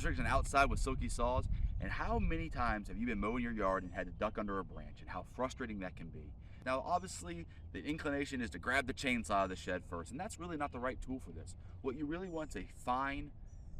restriction outside with silky saws, and how many times have you been mowing your yard and had to duck under a branch, and how frustrating that can be. Now obviously the inclination is to grab the chainsaw out of the shed first, and that's really not the right tool for this. What you really want is a fine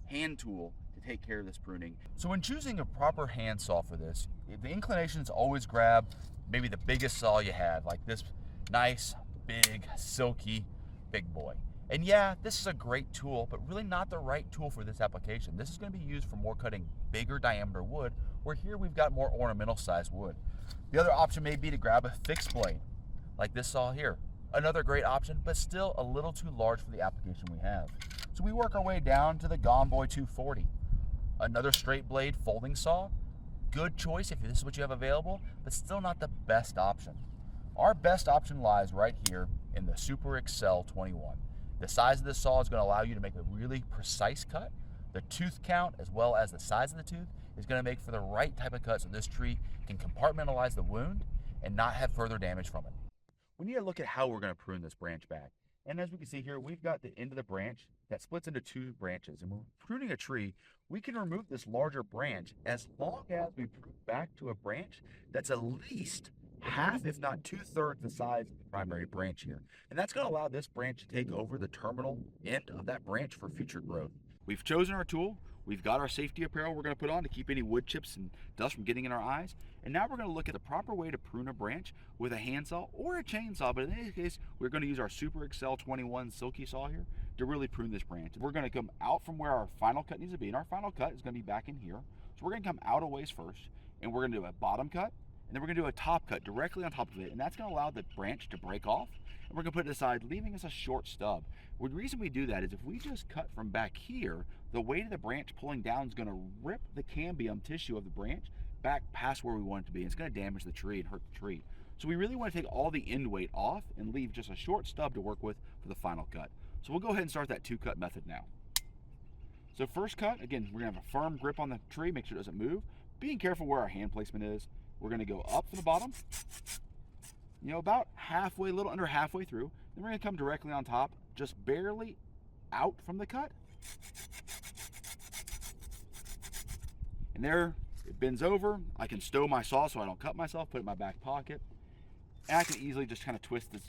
hand tool to take care of this pruning. So when choosing a proper hand saw for this, the inclination is always grab maybe the biggest saw you have, like this nice, big, silky, big boy. And yeah, this is a great tool, but really not the right tool for this application. This is going to be used for more cutting bigger diameter wood, where here we've got more ornamental sized wood. The other option may be to grab a fixed blade, like this saw here. Another great option, but still a little too large for the application we have. So we work our way down to the Gone Boy 240. Another straight blade folding saw. Good choice if this is what you have available, but still not the best option. Our best option lies right here in the Super Excel 21. The size of this saw is going to allow you to make a really precise cut. The tooth count, as well as the size of the tooth, is going to make for the right type of cut so this tree can compartmentalize the wound and not have further damage from it. We need to look at how we're going to prune this branch back. And as we can see here, we've got the end of the branch that splits into two branches. And when we're pruning a tree, we can remove this larger branch as long as we prune back to a branch that's at least half, if not 2/3 the size of the primary branch here. And that's going to allow this branch to take over the terminal end of that branch for future growth. We've chosen our tool. We've got our safety apparel we're going to put on to keep any wood chips and dust from getting in our eyes. And now we're going to look at the proper way to prune a branch with a handsaw or a chainsaw. But in this case, we're going to use our Super Excel 21 silky saw here to really prune this branch. We're going to come out from where our final cut needs to be. And our final cut is going to be back in here. So we're going to come out a ways first, and we're going to do a bottom cut, and then we're going to do a top cut directly on top of it. And that's going to allow the branch to break off. And we're going to put it aside, leaving us a short stub. Well, the reason we do that is if we just cut from back here, the weight of the branch pulling down is going to rip the cambium tissue of the branch back past where we want it to be. It's going to damage the tree and hurt the tree. So we really want to take all the end weight off and leave just a short stub to work with for the final cut. So we'll go ahead and start that two-cut method now. So first cut, again, we're going to have a firm grip on the tree, make sure it doesn't move. Being careful where our hand placement is. We're going to go up from the bottom, about halfway, a little under halfway through. Then we're going to come directly on top, just barely out from the cut. And there, it bends over. I can stow my saw so I don't cut myself, put it in my back pocket. And I can easily just kind of twist this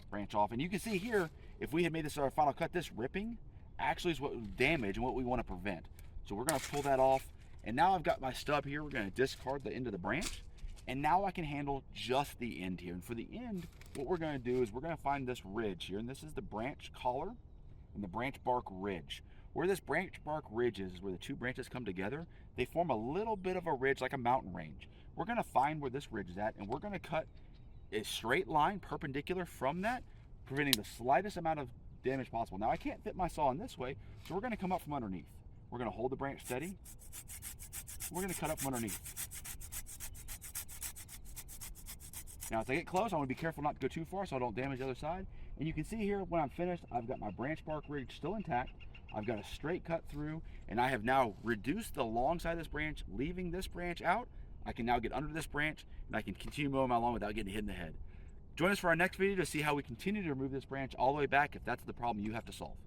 branch off. And you can see here, if we had made this our final cut, this ripping actually is what was damage and what we want to prevent. So we're going to pull that off. And now I've got my stub here. We're going to discard the end of the branch. And now I can handle just the end here. And for the end, what we're going to do is we're going to find this ridge here. And this is the branch collar and the branch bark ridge. Where this branch bark ridge is where the two branches come together. They form a little bit of a ridge, like a mountain range. We're going to find where this ridge is at, and we're going to cut a straight line perpendicular from that, preventing the slightest amount of damage possible. Now I can't fit my saw in this way, so we're going to come up from underneath. We're going to hold the branch steady. We're going to cut up from underneath. Now as I get close, I want to be careful not to go too far so I don't damage the other side. And you can see here when I'm finished, I've got my branch bark ridge still intact. I've got a straight cut through, and I have now reduced the long side of this branch, leaving this branch out. I can now get under this branch, and I can continue mowing my lawn without getting hit in the head. Join us for our next video to see how we continue to remove this branch all the way back if that's the problem you have to solve.